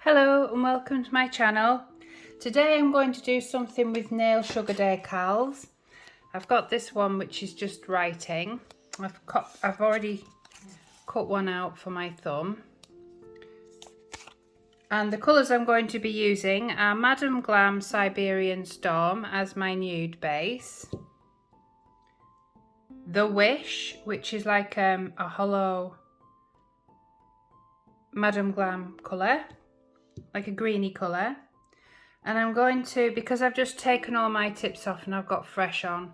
Hello and welcome to my channel. Today I'm going to do something with nail sugar decals. I've got this one which is just writing. I've already cut one out for my thumb. And the colours I'm going to be using are Madam Glam Siberian Storm as my nude base. The Wish, which is like a hollow Madam Glam colour, like a greeny colour. And I'm going to, because I've just taken all my tips off and I've got fresh on,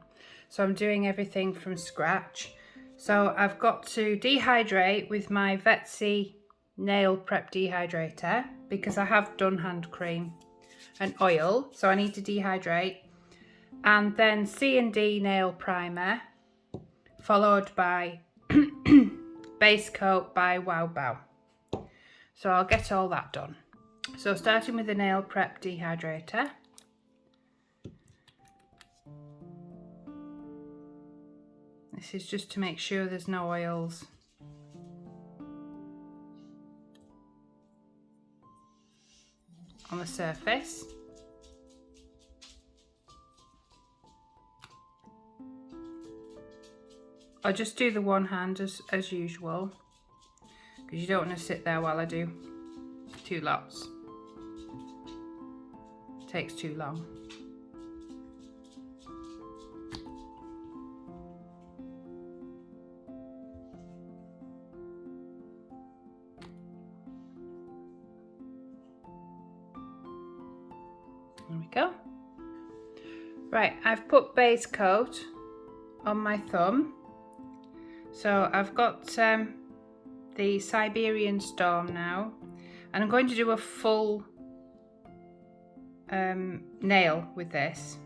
so I'm doing everything from scratch. So I've got to dehydrate with my Vetsy nail prep dehydrator, because I have done hand cream and oil, so I need to dehydrate. And then C&D nail primer, followed by base coat by Wow Bow. So I'll get all that done. So starting with the nail prep dehydrator. This is just to make sure there's no oils on the surface. I'll just do the one hand as usual, because you don't want to sit there while I do two lots. It takes too long. There we go. Right, I've put base coat on my thumb. So I've got the Siberian Storm now, and I'm going to do a full nail with this.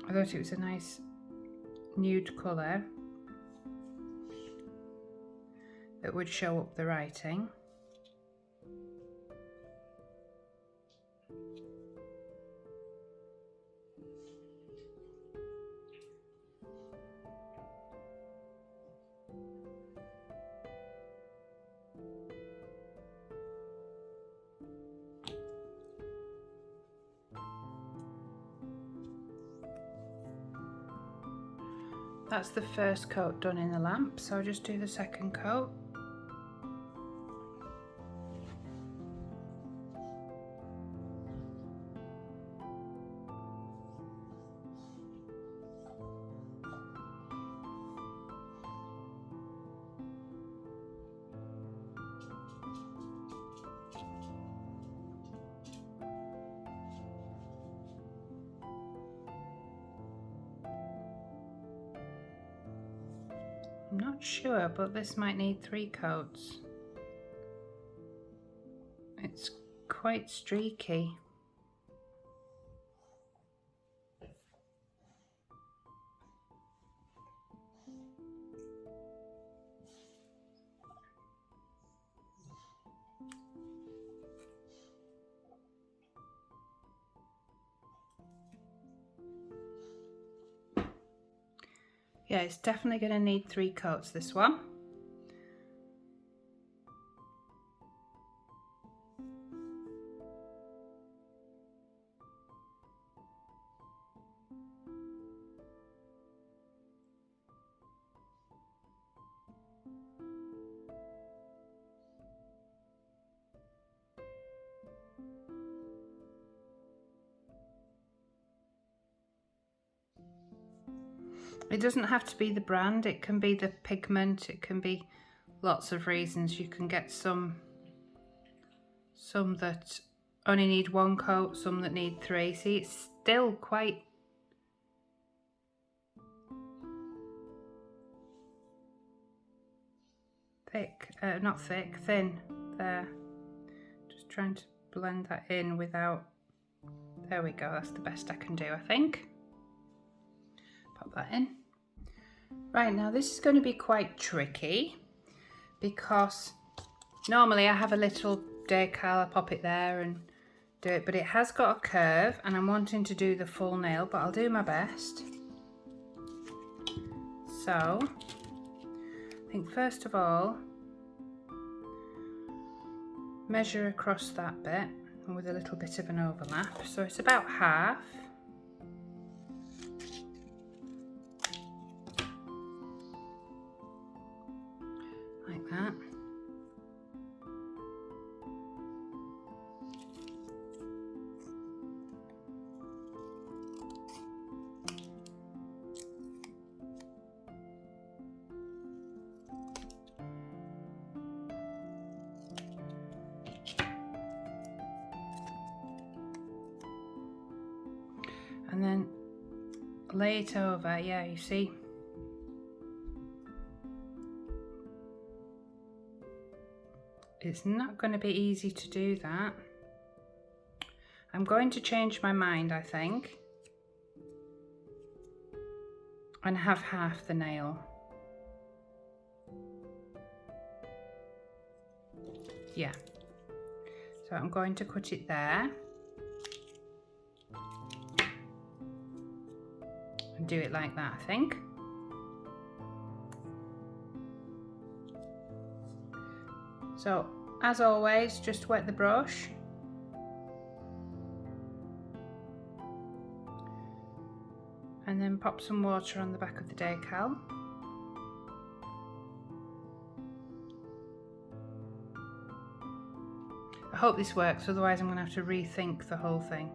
I thought it was a nice nude colour that would show up the writing. That's the first coat done in the lamp, so I'll just do the second coat. I'm not sure, but this might need 3 coats. It's quite streaky. Yeah, it's definitely going to need 3 coats, this one. It doesn't have to be the brand, it can be the pigment, it can be lots of reasons. You can get some that only need 1 coat, some that need 3. See, it's still quite thick, not thick, thin there. Just trying to blend that in without, there we go, that's the best I can do, I think. Pop that in. Right, now this is going to be quite tricky, because normally I have a little decal, I pop it there and do it, but it has got a curve and I'm wanting to do the full nail, but I'll do my best. So I think first of all, measure across that bit and with a little bit of an overlap. So it's about half. Like that. And then lay it over, yeah, you see. It's not going to be easy to do that. I'm going to change my mind, I think, and have half the nail. Yeah. So I'm going to cut it there. And do it like that, I think. So, as always, just wet the brush. And then pop some water on the back of the decal. I hope this works, otherwise I'm going to have to rethink the whole thing.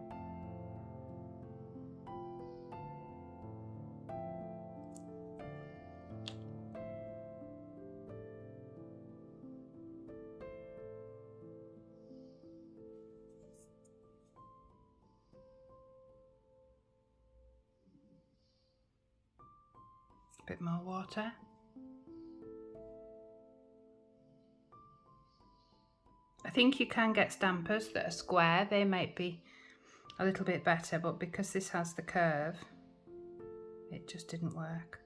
Bit more water. I think you can get stampers that are square, they might be a little bit better, but because this has the curve, it just didn't work.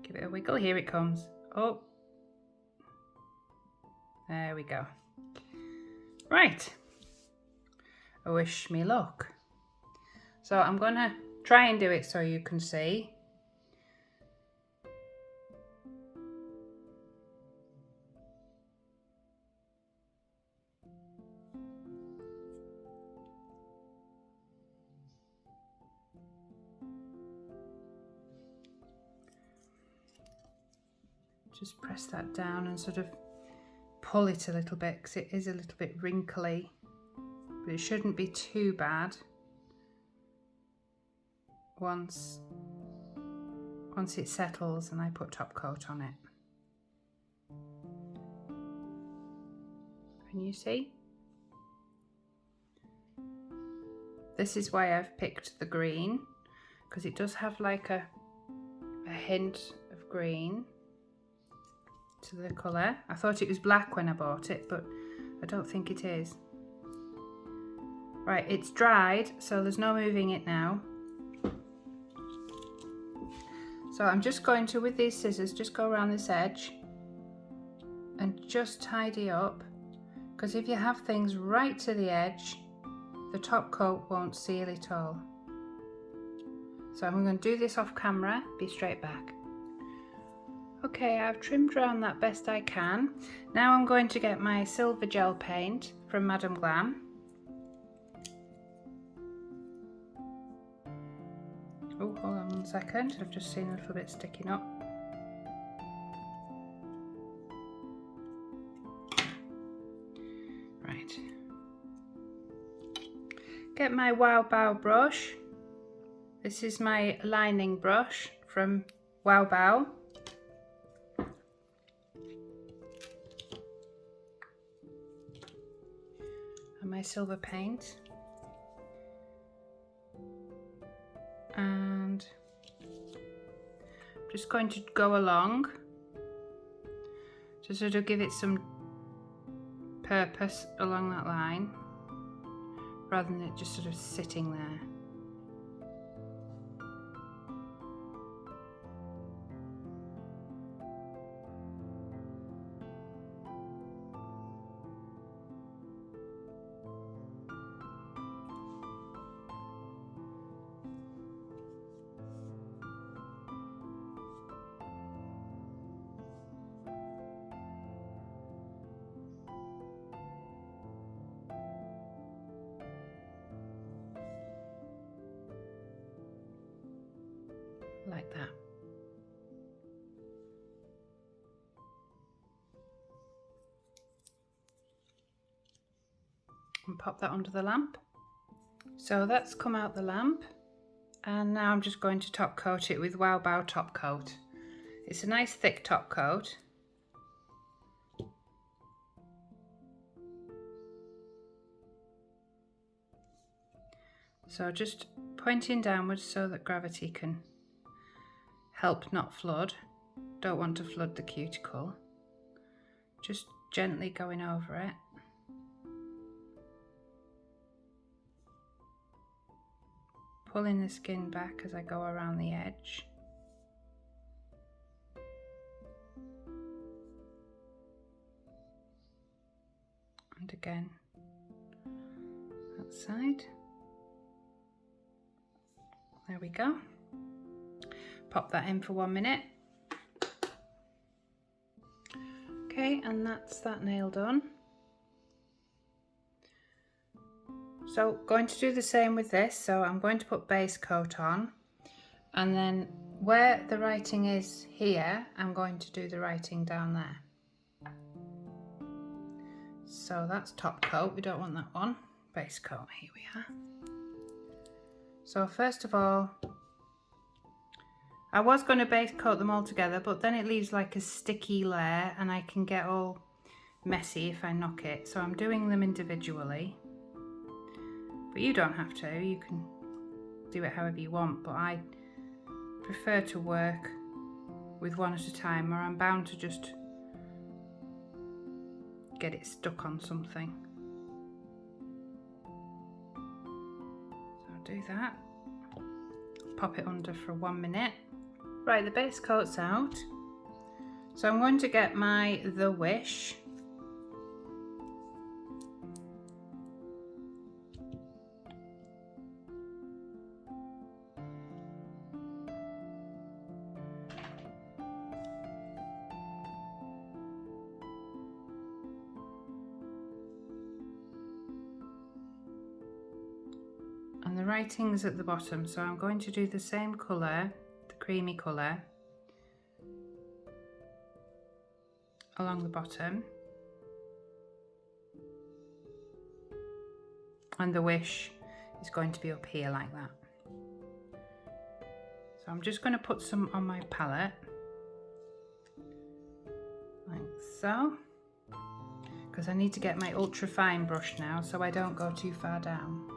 Give it a wiggle, here it comes. Oh, there we go. Right. Wish me luck. So I'm gonna try and do it so you can see. Just press that down and sort of pull it a little bit because it is a little bit wrinkly, but it shouldn't be too bad once it settles and I put top coat on it. Can you see? This is why I've picked the green, because it does have like a hint of green to the colour. I thought it was black when I bought it, but I don't think it is. Right, it's dried, so there's no moving it now. So I'm just going to, with these scissors, just go around this edge and just tidy up, because if you have things right to the edge, the top coat won't seal it all. So I'm going to do this off camera, be straight back. Okay, I've trimmed around that best I can. Now I'm going to get my silver gel paint from Madam Glam. Oh, hold on 1 second, I've just seen a little bit sticking up. Right. Get my Wow Bow brush. This is my lining brush from Wow Bow. And my silver paint. And I'm just going to go along to sort of give it some purpose along that line, rather than it just sort of sitting there. like that. And pop that under the lamp. So that's come out the lamp, and now I'm just going to top coat it with Wow Bow top coat. It's a nice thick top coat. So just pointing downwards so that gravity can help not flood. Don't want to flood the cuticle. Just gently going over it. Pulling the skin back as I go around the edge. And again, that side. There we go. Pop that in for 1 minute. Okay, and that's that nail done. So going to do the same with this. So I'm going to put base coat on, and then where the writing is here, I'm going to do the writing down there. So that's top coat, we don't want that one. Base coat, here we are. So first of all, I was going to base coat them all together, but then it leaves like a sticky layer and I can get all messy if I knock it. So I'm doing them individually. But you don't have to, you can do it however you want, but I prefer to work with one at a time, or I'm bound to just get it stuck on something. So I'll do that. Pop it under for 1 minute. Right, the base coat's out. So I'm going to get my The Wish. And the writing's at the bottom, so I'm going to do the same colour, the creamy colour, along the bottom. And The Wish is going to be up here like that. So I'm just going to put some on my palette, like so, because I need to get my ultra fine brush now so I don't go too far down.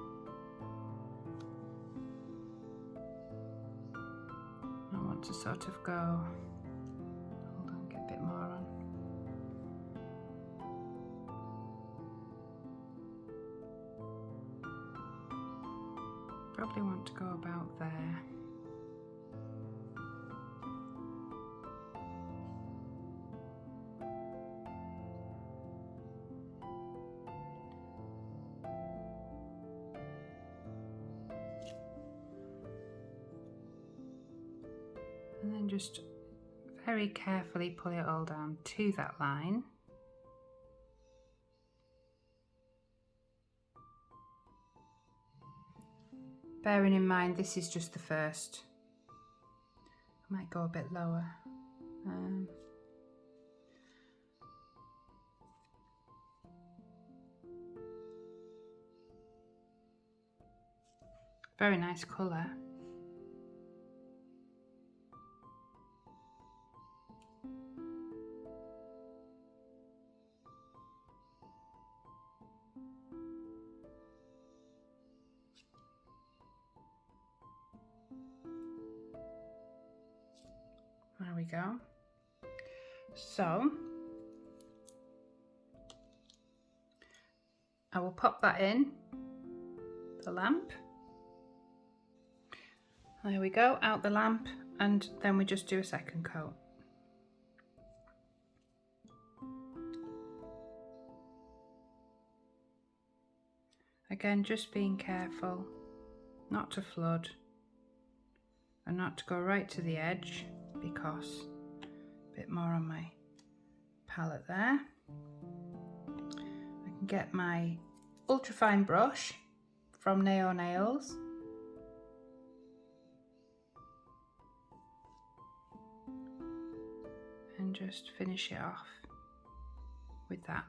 To sort of go, hold on, get a bit more on. Probably want to go about there. And then just very carefully pull it all down to that line. Bearing in mind this is just the first. I might go a bit lower. Very nice colour. There we go. So I will pop that in the lamp. There we go, out the lamp, and then we just do a second coat. Again, just being careful not to flood and not to go right to the edge, because a bit more on my palette there. I can get my ultrafine brush from Nails then just finish it off with that.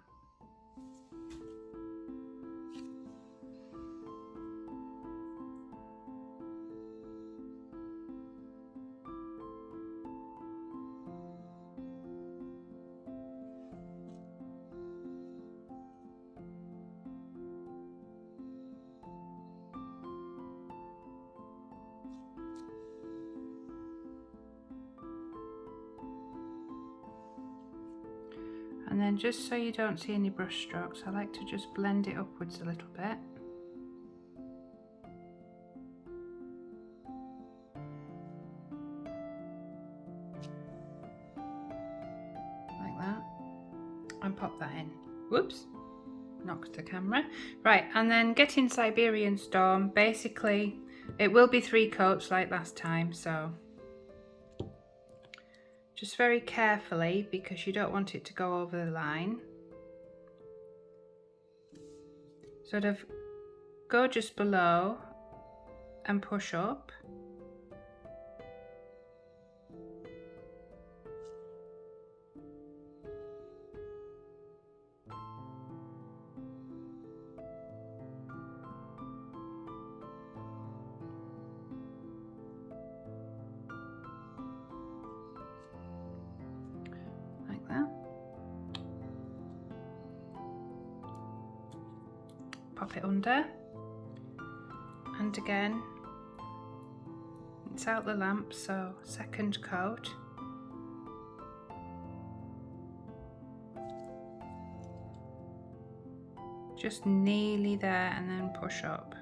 And then just so you don't see any brush strokes, I like to just blend it upwards a little bit. Like that. And pop that in. Whoops, knocked the camera. Right, and then Getting Siberian Storm, basically it will be 3 coats like last time, so just very carefully, because you don't want it to go over the line. Sort of go just below and push up. Like that. Pop it under. And again, it's out the lamp, so second coat. Just nearly there, and then push up.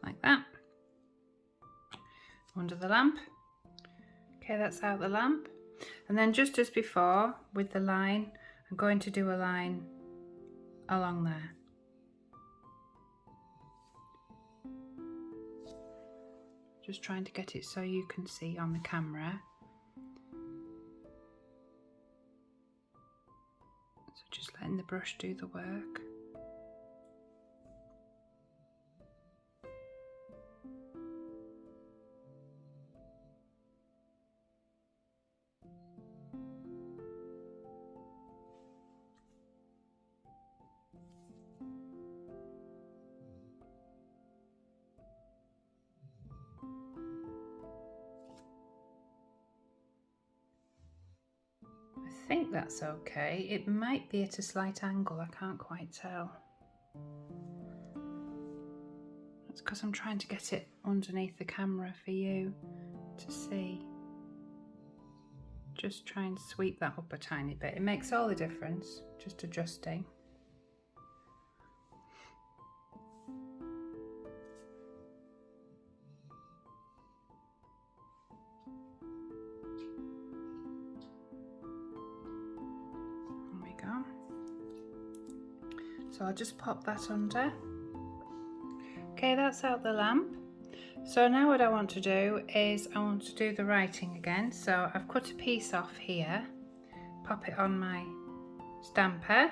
Like that. Under the lamp. Okay, that's out the lamp. And then just as before with the line, I'm going to do a line along there. Just trying to get it so you can see on the camera. So just letting the brush do the work. I think that's okay. It might be at a slight angle, I can't quite tell. That's because I'm trying to get it underneath the camera for you to see. Just try and sweep that up a tiny bit. It makes all the difference, just adjusting. So I'll just pop that under. Okay, that's out the lamp. So now what I want to do is I want to do the writing again. So I've cut a piece off here, pop it on my stamper,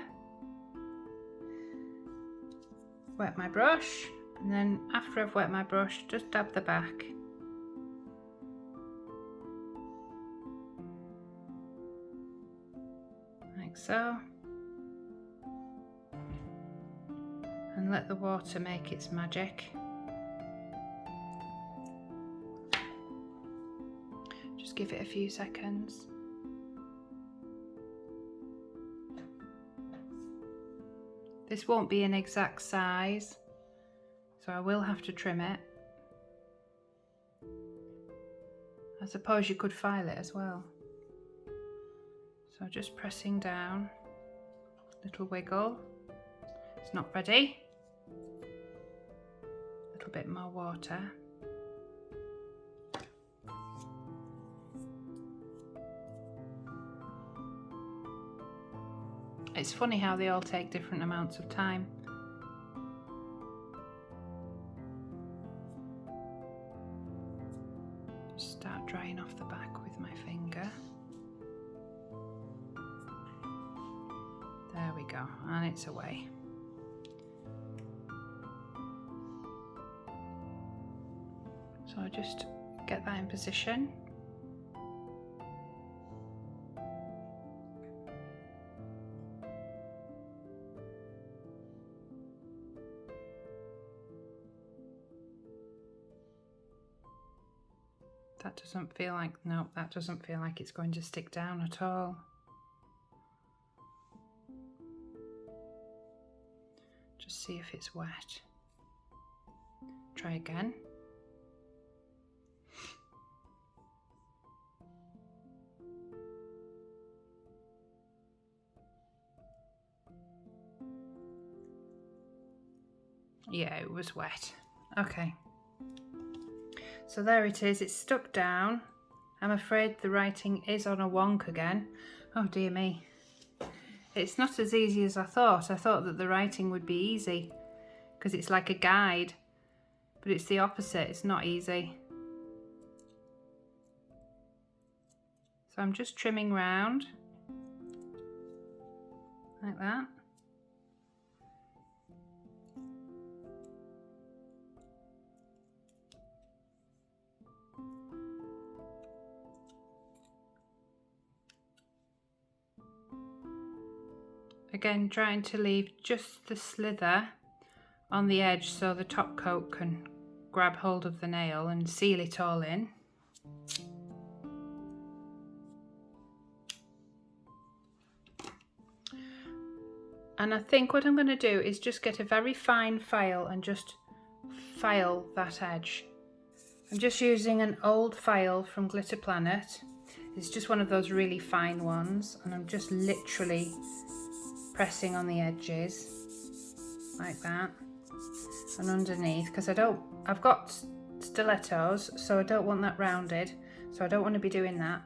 wet my brush, and then after I've wet my brush, just dab the back. Like so. And let the water make its magic. Just give it a few seconds. This won't be an exact size, so I will have to trim it. I suppose you could file it as well. So just pressing down, little wiggle. It's not ready. A little bit more water. It's funny how they all take different amounts of time. drying off the back with my finger. There we go, and it's away. So I just get that in position. That doesn't feel like, no, that doesn't feel like it's going to stick down at all. Just see if it's wet. Try again. Yeah, it was wet. Okay. So there it is, it's stuck down. I'm afraid the writing is on a wonk again. Oh dear me. It's not as easy as I thought. I thought that the writing would be easy because it's like a guide, but it's the opposite, it's not easy. So I'm just trimming round like that. Again, trying to leave just the slither on the edge so the top coat can grab hold of the nail and seal it all in. And I think what I'm going to do is just get a very fine file and just file that edge. I'm just using an old file from Glitter Planet. It's just one of those really fine ones, and I'm just literally pressing on the edges like that and underneath, because I've got stilettos, so I don't want that rounded, so I don't want to be doing that.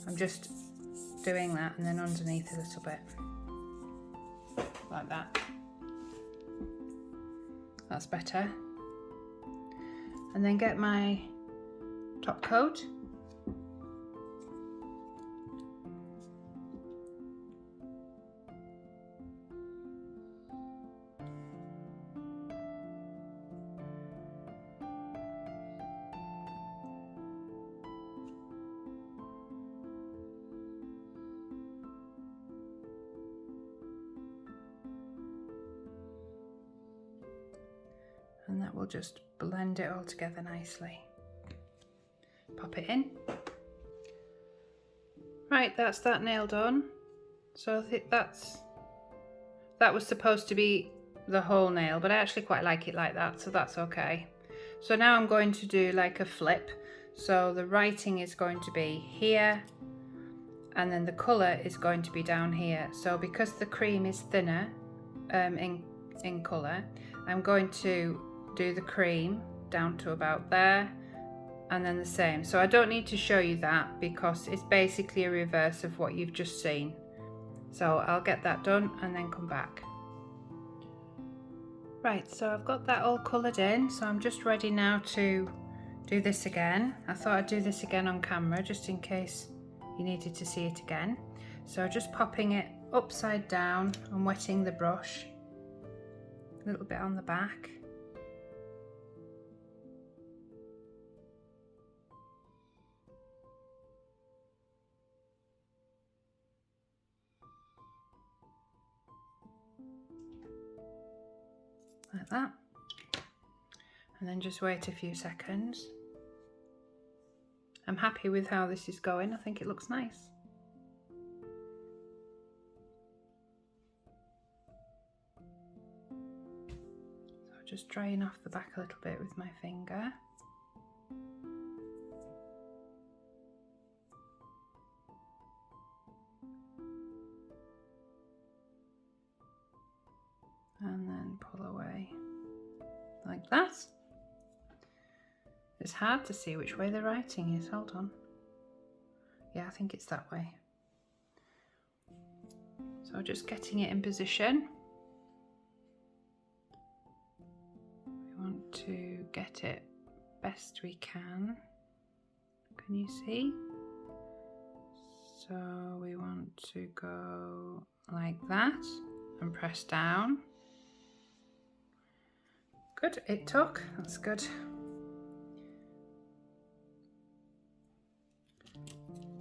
I'm just doing that, and then underneath a little bit like that. That's better. And then get my top coat. And that will just blend it all together nicely. Pop it in. Right, that's that nail done. So I think that was supposed to be the whole nail, but I actually quite like it like that, so that's okay. So now I'm going to do like a flip. So the writing is going to be here, and then the colour is going to be down here. So because the cream is thinner in colour, I'm going to do the cream down to about there, and then the same. So I don't need to show you that because it's basically a reverse of what you've just seen. So I'll get that done and then come back. Right, so I've got that all coloured in, so I'm just ready now to do this again. I thought I'd do this again on camera just in case you needed to see it again. So just popping it upside down and wetting the brush a little bit on the back. Like that, and then just wait a few seconds. I'm happy with how this is going. I think it looks nice. So just drying off the back a little bit with my finger. And then pull away like that. It's hard to see which way the writing is. Hold on. Yeah, I think it's that way. So just getting it in position. We want to get it best we can. Can you see? So we want to go like that and press down. Good, it took, that's good.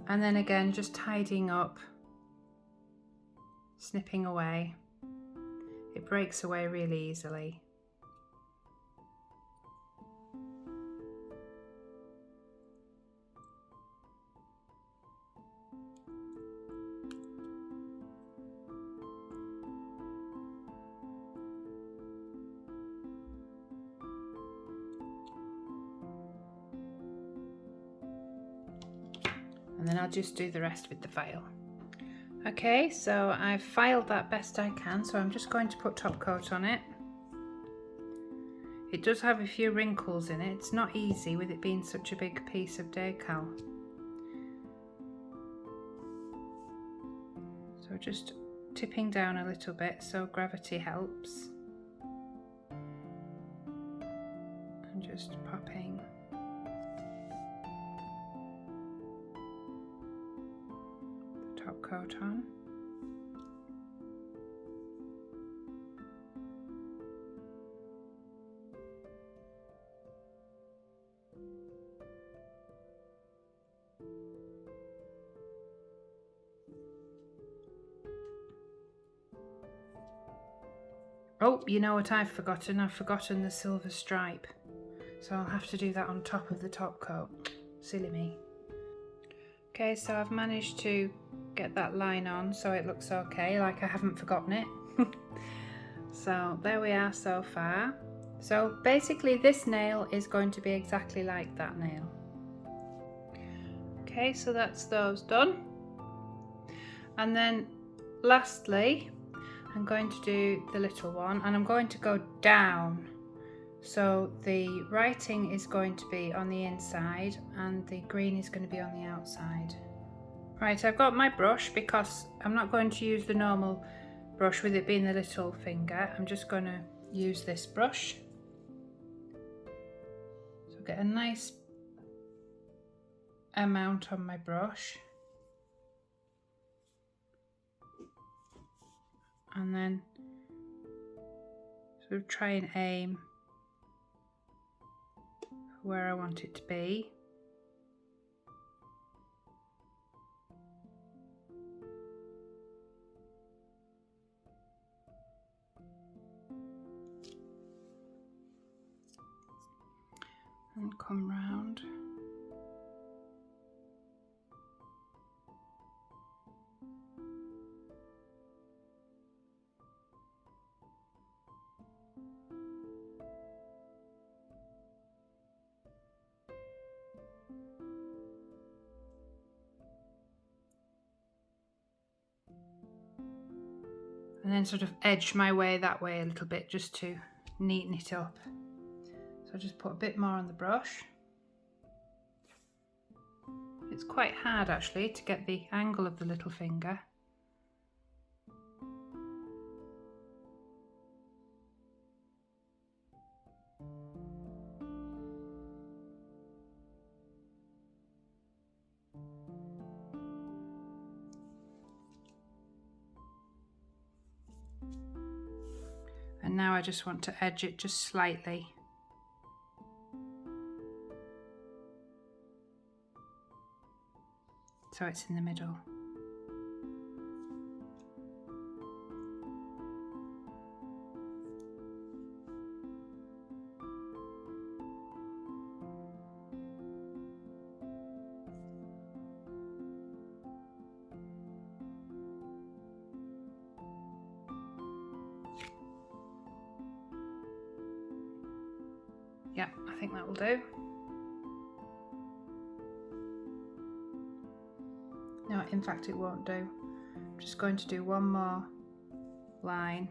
And then again, just tidying up, snipping away. It breaks away really easily. And then I'll just do the rest with the file. Okay, so I've filed that best I can, so I'm just going to put top coat on it. It does have a few wrinkles in it. It's not easy with it being such a big piece of decal. So just tipping down a little bit so gravity helps. And just popping the top coat on. Oh, you know what I've forgotten? I've forgotten the silver stripe. So I'll have to do that on top of the top coat. Silly me. Okay, so I've managed to get that line on so it looks okay, like I haven't forgotten it. So there we are so far. So basically this nail is going to be exactly like that nail. Okay, so that's those done. And then lastly, I'm going to do the little one, and I'm going to go down. So the writing is going to be on the inside and the green is going to be on the outside. Right, I've got my brush because I'm not going to use the normal brush with it being the little finger. I'm just going to use this brush. So get a nice amount on my brush. And then sort of try and aim for where I want it to be. And come round. And then sort of edge my way that way a little bit just to neaten it up. So I'll just put a bit more on the brush. It's quite hard actually to get the angle of the little finger. And now I just want to edge it just slightly. So it's in the middle. Yeah, I think that will do. No, in fact it won't do. I'm just going to do one more line.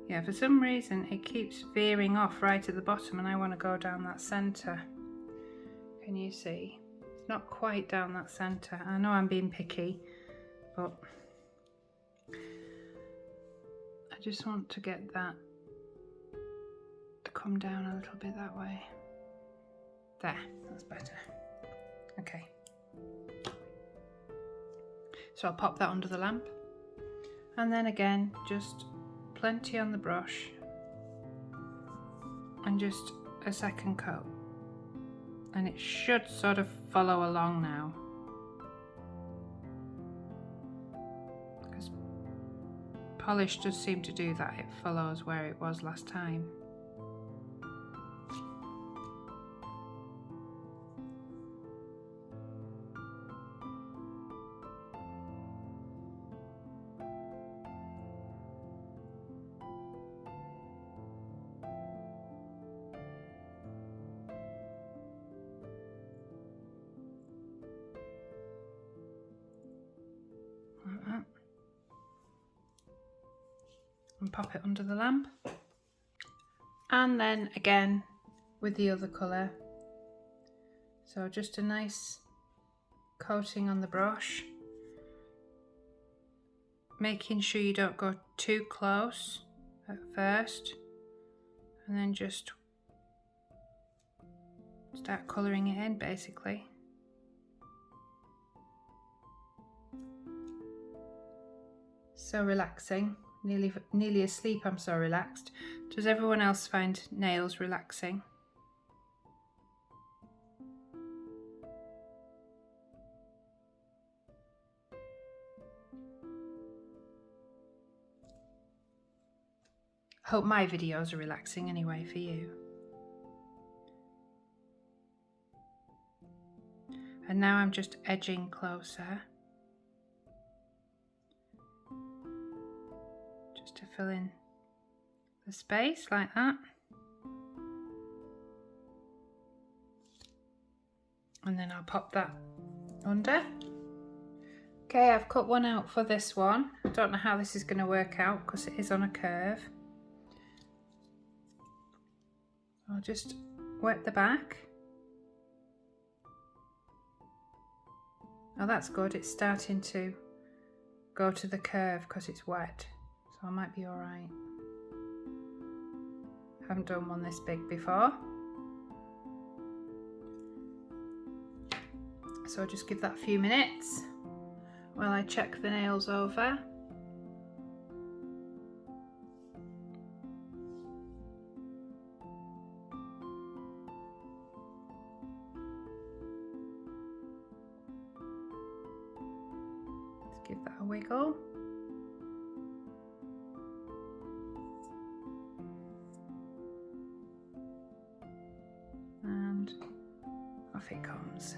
Yeah, for some reason it keeps veering off right at the bottom and I want to go down that centre. Can you see? It's not quite down that centre. I know I'm being picky, but just want to get that to come down a little bit that way. There, that's better. Okay. So I'll pop that under the lamp. And then again, just plenty on the brush. And just a second coat. And it should sort of follow along now. Because polish does seem to do that. It follows where it was last time. Like that. And pop it under the lamp. And then again with the other colour. So just a nice coating on the brush. Making sure you don't go too close at first. And then just start colouring it in basically. So relaxing, nearly asleep. I'm so relaxed. Does everyone else find nails relaxing? Hope my videos are relaxing anyway for you. And now I'm just edging closer. Just to fill in the space like that. And then I'll pop that under. Okay, I've cut one out for this one. I don't know how this is going to work out because it is on a curve. I'll just wet the back. Oh, that's good. It's starting to go to the curve because it's wet. So I might be all right. Haven't done one this big before. So I'll just give that a few minutes while I check the nails over. Let's give that a wiggle. And off it comes.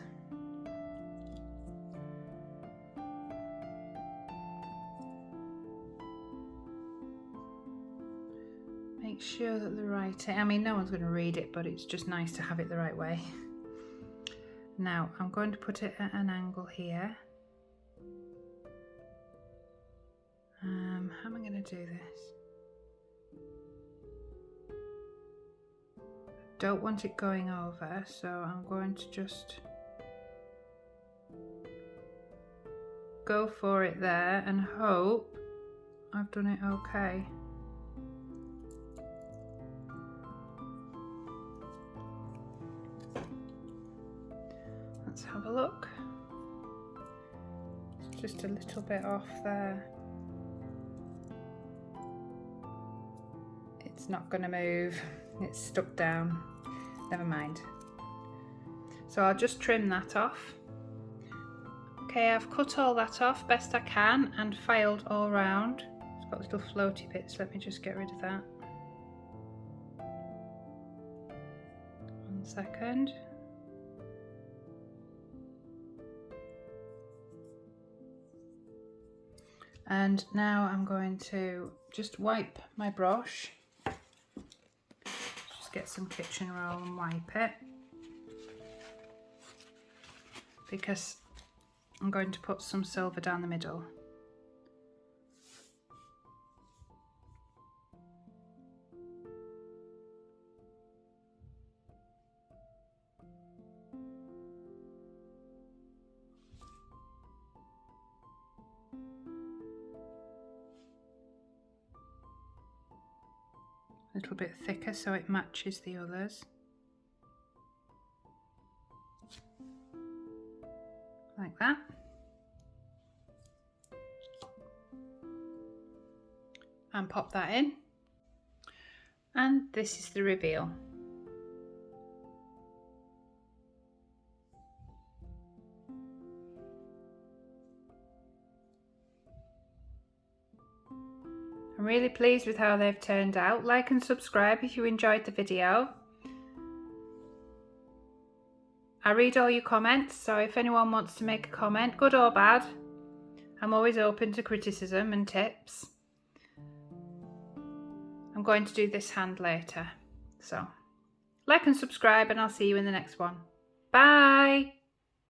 Make sure that the right, I mean, no one's going to read it, but it's just nice to have it the right way. Now I'm going to put it at an angle here. How am I going to do this? Don't want it going over, so I'm going to just go for it there and hope I've done it okay. Let's have a look. It's just a little bit off there. It's not going to move. It's stuck down. Never mind. So I'll just trim that off. Okay, I've cut all that off best I can and filed all round. It's got little floaty bits. Let me just get rid of that. 1 second. And now I'm going to just wipe my brush. Just get some kitchen roll and wipe it. Because I'm going to put some silver down the middle. little bit thicker so it matches the others. Like that. And pop that in. And this is the reveal. I'm really pleased with how they've turned out. Like and subscribe if you enjoyed the video. I read all your comments, so if anyone wants to make a comment, good or bad, I'm always open to criticism and tips. I'm going to do this hand later. So like and subscribe, and I'll see you in the next one. Bye!